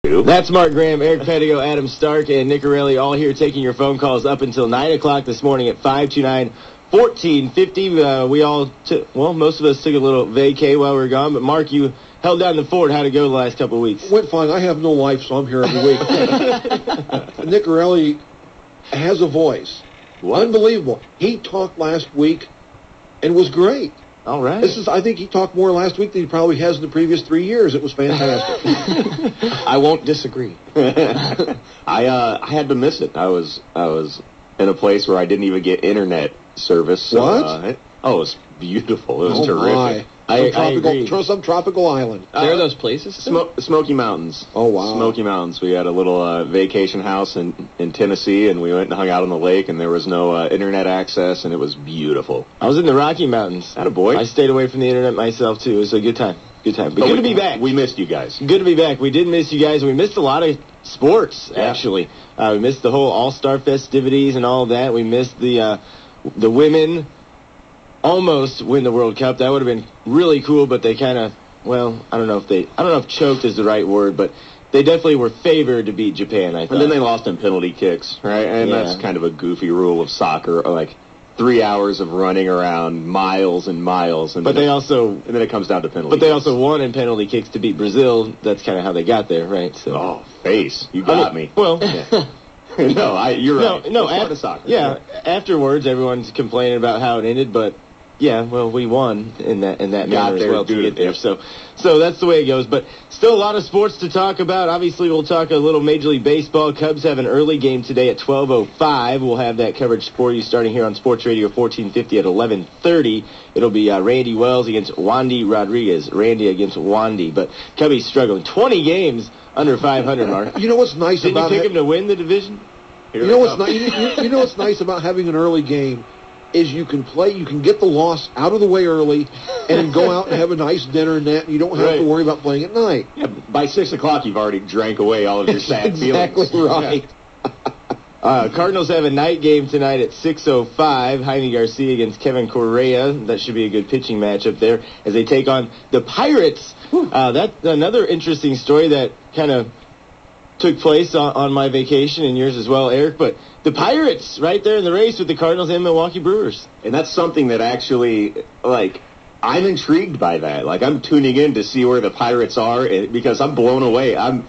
Two. That's Mark Graham, Eric Pedigo, Adam Stark, and Nick Arelli all here taking your phone calls up until 9 o'clock this morning at 529-1450. We all most of us took a little vacay while we were gone, but Mark, you held down the fort. How'd it go the last couple of weeks? Went fine. I have no life, so I'm here every week. Nick Arelli has a voice. What? Unbelievable. He talked last week and was great. All right. I think he talked more last week than he probably has in the previous 3 years. It was fantastic. I won't disagree. I had to miss it. I was in a place where I didn't even get internet service. So, what? It was beautiful. It was terrific. Some tropical island. There are those places? Smoky Mountains. Oh, wow. Smoky Mountains. We had a little vacation house in Tennessee, and we went and hung out on the lake, and there was no internet access, and it was beautiful. I was in the Rocky Mountains. Attaboy. I stayed away from the internet myself, too. It was a good time. Good time. But good to be back. We missed you guys. Good to be back. We did miss you guys. We missed a lot of sports, actually. We missed the whole All-Star festivities and all of that. We missed the women almost win the World Cup. That would have been really cool, but they kind of, I don't know if choked is the right word, but they definitely were favored to beat Japan, I thought. And then they lost in penalty kicks, right? And that's kind of a goofy rule of soccer, like 3 hours of running around miles and miles. And then it comes down to penalty kicks. They also won in penalty kicks to beat Brazil. That's kind of how they got there, right? So. Face. You got me. Well... No, you're right. No, part of soccer. Yeah, afterwards, everyone's complaining about how it ended, but we won in that manner as well to get there. So that's the way it goes. But still a lot of sports to talk about. Obviously, we'll talk a little Major League Baseball. Cubs have an early game today at 12:05. We'll have that coverage for you starting here on Sports Radio 1450 at 11:30. It'll be Randy Wells against Wandy Rodriguez. Randy against Wandy. But Cubbies struggling. 20 games under 500, Mark. You know what's nice about... Didn't you pick him to win the division? You know what's nice about having an early game is you can get the loss out of the way early and go out and have a nice dinner and that, and you don't have to worry about playing at night. Yeah, by 6 o'clock, you've already drank away all of your sad feelings. Exactly right. Cardinals have a night game tonight at 6:05. Jaime Garcia against Kevin Correa. That should be a good pitching matchup there as they take on the Pirates. That's another interesting story that kind of took place on my vacation and yours as well, Eric. But the Pirates right there in the race with the Cardinals and Milwaukee Brewers. And that's something that actually, I'm intrigued by that. I'm tuning in to see where the Pirates are because I'm blown away. I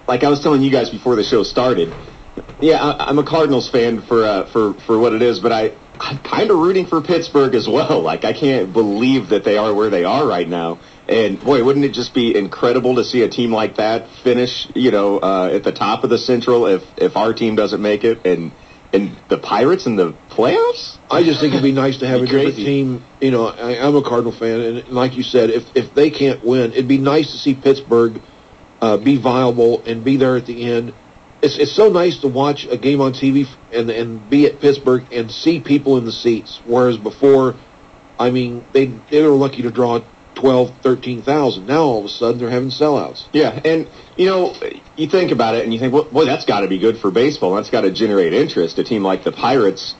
was telling you guys before the show started, I'm a Cardinals fan for what it is, but I'm kind of rooting for Pittsburgh as well. I can't believe that they are where they are right now. And, boy, wouldn't it just be incredible to see a team like that finish, at the top of the Central if our team doesn't make it, and the Pirates in the playoffs? I just think it'd be nice to have a different team. I'm a Cardinal fan, and like you said, if they can't win, it'd be nice to see Pittsburgh be viable and be there at the end. It's so nice to watch a game on TV and be at Pittsburgh and see people in the seats, whereas before, they were lucky to draw 12,000, 13,000. Now all of a sudden they're having sellouts. Yeah, and you think about it and you think, well, boy, that's got to be good for baseball. That's got to generate interest. A team like the Pirates.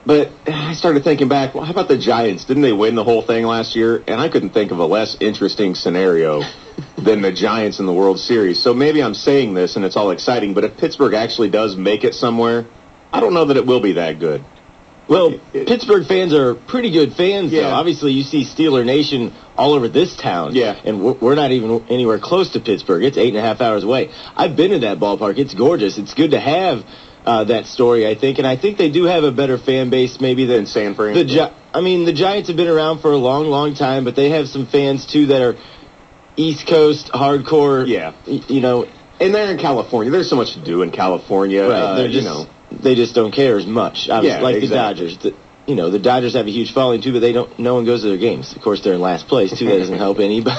But I started thinking back. Well, how about the Giants? Didn't they win the whole thing last year? And I couldn't think of a less interesting scenario than the Giants in the World Series. So maybe I'm saying this and it's all exciting. But if Pittsburgh actually does make it somewhere, I don't know that it will be that good. Well, Pittsburgh fans are pretty good fans, though. Obviously, you see Steeler Nation all over this town. Yeah. And we're not even anywhere close to Pittsburgh. It's 8.5 hours away. I've been to that ballpark. It's gorgeous. It's good to have that story, I think. And I think they do have a better fan base maybe than San Fran. The Giants have been around for a long, long time, but they have some fans, too, that are East Coast, hardcore. Yeah. And they're in California. There's so much to do in California. Right. They just don't care as much. Obviously, the Dodgers. The Dodgers have a huge following too, but no one goes to their games. Of course, they're in last place too. That doesn't help any. But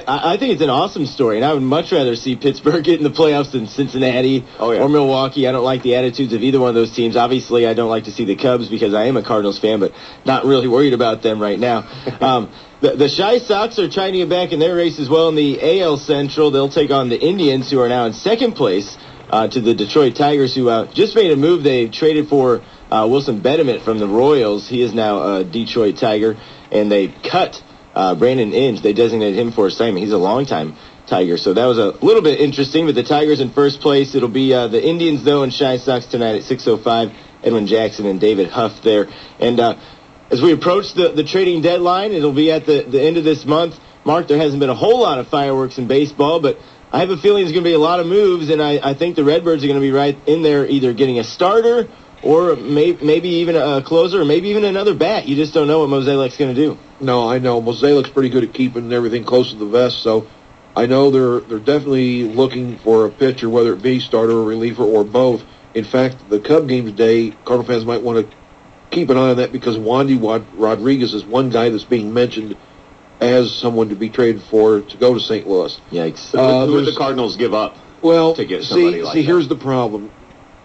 I think it's an awesome story, and I would much rather see Pittsburgh get in the playoffs than Cincinnati or Milwaukee. I don't like the attitudes of either one of those teams. Obviously, I don't like to see the Cubs because I am a Cardinals fan, but not really worried about them right now. The Chi Sox are trying to get back in their race as well in the AL Central. They'll take on the Indians, who are now in second place. To the Detroit Tigers, who just made a move. They traded for Wilson Betterment from the Royals. He is now a Detroit Tiger. And they cut Brandon Inge. They designated him for assignment. He's a longtime Tigers. So that was a little bit interesting, but the Tigers in first place. It'll be the Indians, though, and Shy Sox tonight at 6:05. Edwin Jackson and David Huff there. And as we approach the trading deadline, it'll be at the end of this month. Mark, there hasn't been a whole lot of fireworks in baseball, but I have a feeling there's going to be a lot of moves, and I think the Redbirds are going to be right in there either getting a starter or maybe even a closer or maybe even another bat. You just don't know what Moselek's going to do. No, I know. Moselek's pretty good at keeping everything close to the vest, so I know they're definitely looking for a pitcher, whether it be starter or reliever or both. In fact, the Cub game today, Cardinal fans might want to keep an eye on that because Wandy Rodriguez is one guy that's being mentioned as someone to be traded for to go to St. Louis. Yikes. Who would the Cardinals give up to get somebody like that? Here's the problem.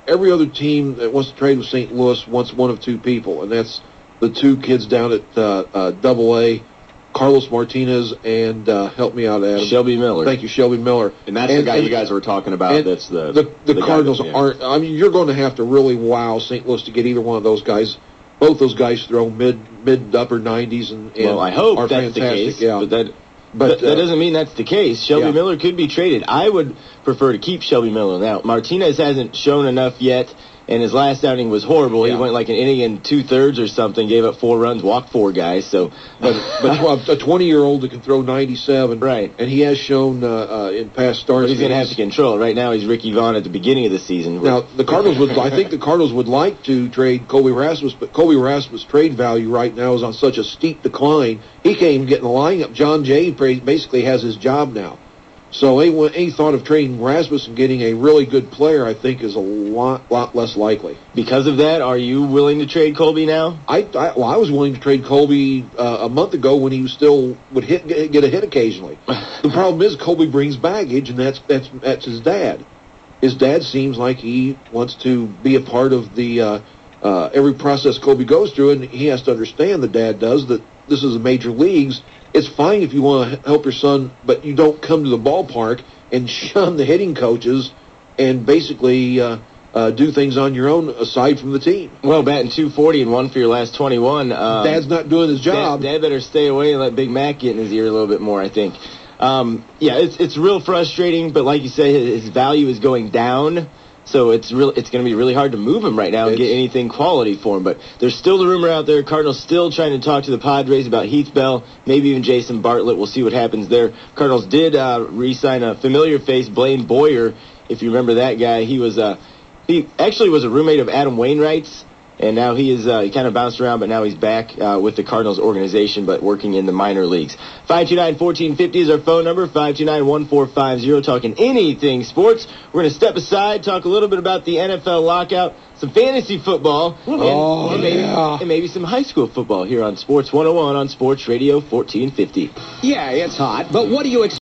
Every other team that wants to trade with St. Louis wants one of two people, and that's the two kids down at Double-A, Carlos Martinez and, help me out, Adam. Shelby Miller. Thank you, Shelby Miller. And that's the guy you guys were talking about. That's the Cardinals aren't. I mean, you're going to have to really wow St. Louis to get either one of those guys. Both those guys throw mid to upper 90s and well, I hope are that's fantastic. The case, yeah. But that doesn't mean that's the case. Shelby Miller could be traded. I would prefer to keep Shelby Miller. Now, Martinez hasn't shown enough yet, and his last outing was horrible. He went like an inning and 2/3 or something, gave up 4 runs, walked 4 guys. So, but a 20-year-old that can throw 97, right? And he has shown in past starts. But he's going to have to control it. Right now, he's Ricky Vaughn at the beginning of the season. Now, the Cardinals I think the Cardinals would like to trade Colby Rasmus, but Colby Rasmus' trade value right now is on such a steep decline. He can't even get in the lineup. John Jay basically has his job now. So any thought of trading Rasmus and getting a really good player, I think, is a lot less likely. Because of that, are you willing to trade Colby now? I was willing to trade Colby a month ago when he still would get a hit occasionally. The problem is Colby brings baggage, and that's his dad. His dad seems like he wants to be a part of the every process Colby goes through, and he has to understand, the dad does, that this is the major leagues. It's fine if you want to help your son, but you don't come to the ballpark and shun the hitting coaches and basically do things on your own aside from the team. Well, batting .240 and 1 for your last 21. Dad's not doing his job. Dad better stay away and let Big Mac get in his ear a little bit more, I think. It's real frustrating, but like you say, his value is going down. So it's going to be really hard to move him right now and get anything quality for him. But there's still the rumor out there. Cardinals still trying to talk to the Padres about Heath Bell, maybe even Jason Bartlett. We'll see what happens there. Cardinals did re-sign a familiar face, Blaine Boyer. If you remember that guy, he actually was a roommate of Adam Wainwright's. And now he kind of bounced around, but now he's back with the Cardinals organization, but working in the minor leagues. 529-1450 is our phone number, 529-1450, talking anything sports. We're going to step aside, talk a little bit about the NFL lockout, some fantasy football, and maybe some high school football here on Sports 101 on Sports Radio 1450. Yeah, it's hot, but what do you expect?